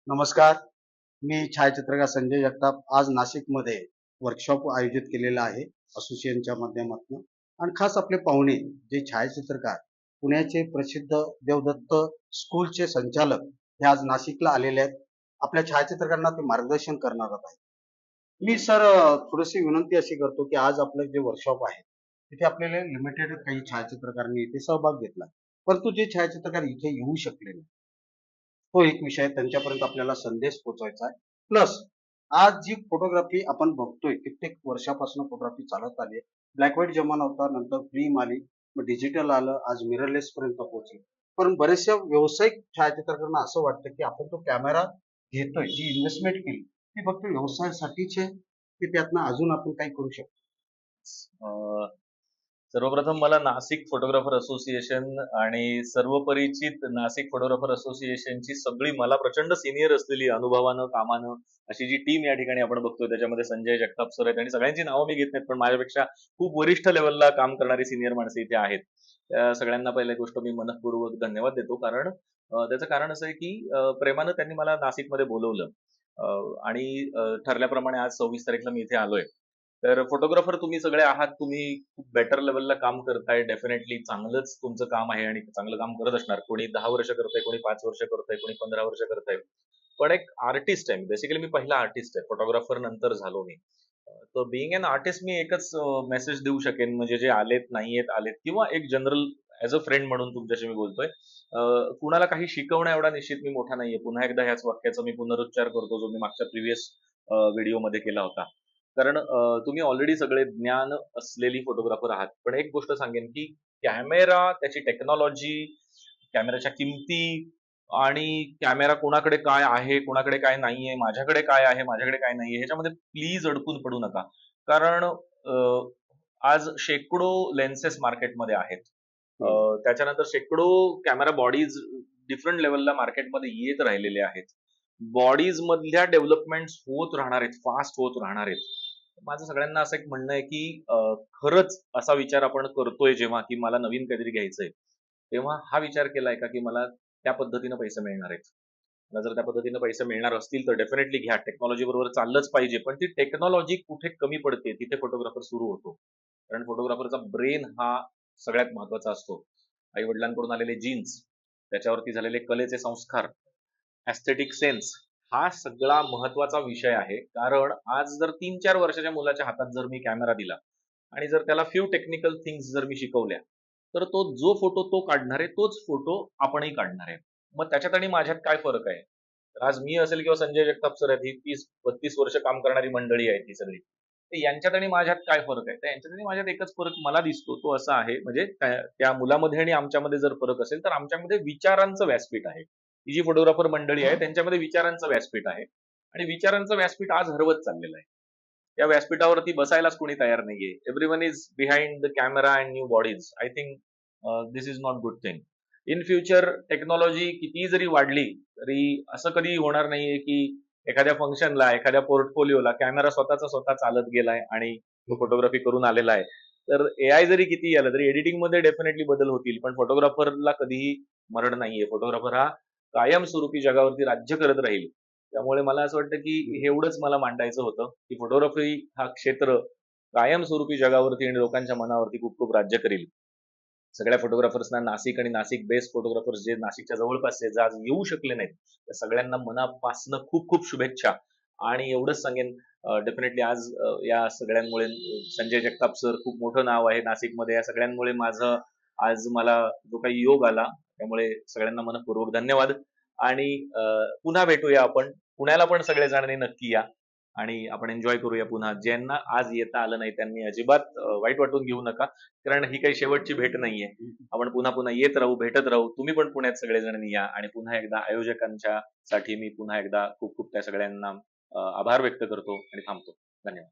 नमस्कार. मी छायाचित्रकार संजय जगताप आज नाशिकमध्ये वर्कशॉप आयोजित केलेला आहे असोसिएशनच्या माध्यमातून. आणि खास आपले पाहुणे जे छायाचित्रकार पुण्याचे प्रसिद्ध देवदत्त स्कूलचे संचालक हे आज नाशिकला आलेले आहेत. आपल्या छायाचित्रकारांना ते मार्गदर्शन करणार आहेत. मी सर थोडीशी विनंती अशी करतो की आज आपलं जे वर्कशॉप आहे तिथे आपल्याला लिमिटेड काही छायाचित्रकारांनी इथे सहभाग घेतला, परंतु जे छायाचित्रकार इथे येऊ शकले नाही तो एक विषय त्यांच्यापर्यंत आपल्याला संदेश पोहोचवायचा आहे. प्लस आज जी फोटोग्राफी आपण बघतोय कित्येक वर्षापासून फोटोग्राफी चालत आली आहे. ब्लॅक व्हाईट जमाना होता, नंतर फिल्म आली, मग डिजिटल आलं, आज मिररलेस पर्यंत पोहोचले. पण बरेचशा व्यावसायिक छायाचित्रकारांना असं वाटतं की आपण तो कॅमेरा घेतोय, जी इन्व्हेस्टमेंट केली ती फक्त व्यवसायासाठीच आहे की त्यातनं अजून आपण काही करू शकतो. सर्वप्रथम मला नाशिक फोटोग्राफर असोसिएशन आणि सर्वपरिचित नाशिक फोटोग्राफर असोसिएशनची सगळी मला प्रचंड सिनियर असलेली अनुभवानं कामानं अशी जी टीम या ठिकाणी आपण बघतोय त्याच्यामध्ये संजय जगताप सर आहेत आणि सगळ्यांची नावं मी घेत नाहीत, पण माझ्यापेक्षा खूप वरिष्ठ लेवलला काम करणारी सिनियर माणसं इथे आहेत. त्या सगळ्यांना पहिली गोष्ट मी मनपूर्वक धन्यवाद देतो, कारण त्याचं कारण असं आहे की प्रेमानं त्यांनी मला नाशिकमध्ये बोलवलं आणि ठरल्याप्रमाणे आज 26 तारीखला मी इथे आलोय. तर फोटोग्राफर तुम्ही सगळे आहात, तुम्ही खूप बेटर लेवलला काम करताय, डेफिनेटली चांगलंच तुमचं काम आहे आणि चांगलं काम करत असणार. कोणी 10 वर्ष करतंय, कोणी 5 वर्ष करतंय, कोणी 15 वर्ष करतंय. पण एक आर्टिस्ट आहे, बेसिकली मी पहिला आर्टिस्ट आहे, फोटोग्राफर नंतर झालो मी. तर बिईंग अन आर्टिस्ट मी एकच मेसेज देऊ शकेन, म्हणजे जे आलेत नाहीयेत आलेत किंवा एक जनरल ॲज अ फ्रेंड म्हणून तुमच्याशी मी बोलतोय. कुणाला काही शिकवण्या एवढा निश्चित मी मोठा नाहीये. पुन्हा एकदा ह्याच वाक्याचा मी पुनरुच्चार करतो जो मी मागच्या प्रिव्हियस व्हिडिओमध्ये केला होता. कारण तुम्ही ऑलरेडी सगळे ज्ञान असलेली फोटोग्राफर आहात, पण एक गोष्ट सांगेन की कॅमेरा, त्याची टेक्नॉलॉजी, कॅमेराच्या किमती आणि कॅमेरा कोणाकडे काय आहे, कोणाकडे काय नाहीये, माझ्याकडे काय आहे, माझ्याकडे काय नाहीये, ह्याच्यामध्ये प्लीज अडकून पडू नका. कारण आज शेकडो लेन्सेस मार्केटमध्ये आहेत. त्याच्यानंतर शेकडो कॅमेरा बॉडीज डिफरंट लेवलला मार्केटमध्ये येत राहिलेले आहेत. बॉडीज मधल्या डेव्हलपमेंट्स होत राहणार आहेत, फास्ट होत राहणार आहेत. माझं सगळ्यांना असं एक म्हणणं आहे की खरंच असा विचार आपण करतोय जेव्हा की मला नवीन काहीतरी घ्यायचंय, तेव्हा हा विचार केलाय का की मला त्या पद्धतीनं पैसे मिळणार आहेत. मला जर त्या पद्धतीनं पैसे मिळणार असतील तर डेफिनेटली घ्या, टेक्नॉलॉजी बरोबर चाललंच पाहिजे. पण ती टेक्नॉलॉजी कुठे कमी पडते तिथे फोटोग्राफर सुरू होतो. कारण फोटोग्राफरचा ब्रेन हा सगळ्यात महत्वाचा असतो. आई वडिलांकडून आलेले जीन्स, त्याच्यावरती झालेले कलेचे संस्कार, ॲस्थेटिक सेन्स, हा सगळा महत्वाचा विषय आहे. कारण आज जर 3-4 वर्षाच्या मुलाच्या हातात जर मी कॅमेरा दिला आणि जर त्याला फ्यू टेक्निकल थिंग्स जर मी शिकवल्या, तर तो जो फोटो तो काढणार आहे तोच फोटो आपणही काढणार आहे. मग त्याच्यात आणि माझ्यात काय फरक आहे? तर आज मी असेल किंवा संजय जगताप सर आहेत, ही 30-32 वर्ष काम करणारी मंडळी आहे ती सगळी. तर यांच्यात आणि माझ्यात काय फरक आहे? तर यांच्यात आणि माझ्यात एकच फरक मला दिसतो, तो असा आहे, म्हणजे त्या मुलामध्ये आणि आमच्यामध्ये जर फरक असेल तर आमच्यामध्ये विचारांचं व्यासपीठ आहे. ही जी फोटोग्राफर मंडळी आहे त्यांच्यामध्ये विचारांचं व्यासपीठ आहे आणि विचारांचं व्यासपीठ आज हरवत चाललेलं आहे. या व्यासपीठावरती बसायलाच कोणी तयार नाहीये. Everyone is behind the camera and new bodies. I think this is not good thing. In future technology किती जरी वाढली तरी असं कधी होणार नाहीये की एखाद्या फंक्शनला, एखाद्या पोर्टफोलिओला कॅमेरा स्वतः चालत गेलाय आणि तो फोटोग्राफी करून आलेला आहे. तर एआय जरी किती आलं तरी एडिटिंग मध्ये डेफिनेटली बदल होतील, पण फोटोग्राफरला कधीही मरण नाहीये. फोटोग्राफर हा कायमस्वरूपी जगावरती राज्य करत राहील. त्यामुळे मला असं वाटतं की एवढंच मला मांडायचं होतं की फोटोग्राफी हा क्षेत्र कायमस्वरूपी जगावरती आणि लोकांच्या मनावरती खूप खूप राज्य करेल. सगळ्या फोटोग्राफर्सना नाशिक आणि नाशिक बेस्ड फोटोग्राफर्स जे नाशिकच्या जवळपासचे जे आज येऊ शकले नाहीत, त्या सगळ्यांना मनापासनं खूप खूप शुभेच्छा. आणि एवढंच सांगेन, डेफिनेटली आज या सगळ्यांमुळे संजय जगताप सर खूप मोठं नाव आहे नाशिकमध्ये. या सगळ्यांमुळे माझं आज मला जो काही योग आला, त्यामुळे सगळ्यांना मनपूर्वक धन्यवाद. आणि पुन्हा भेटूया आपण. पुण्याला पण सगळेजण नक्की या आणि आपण एन्जॉय करूया पुन्हा. ज्यांना आज येता आलं नाही त्यांनी अजिबात वाईट वाटून घेऊ नका, कारण ही काही शेवटची भेट नाहीये. आपण पुन्हा पुन्हा येत राहू, भेटत राहू. तुम्ही पण पुण्यात सगळेजण या. आणि पुन्हा एकदा आयोजकांच्या साठी मी पुन्हा एकदा खूप खूप त्या सगळ्यांना आभार व्यक्त करतो आणि थांबतो. धन्यवाद.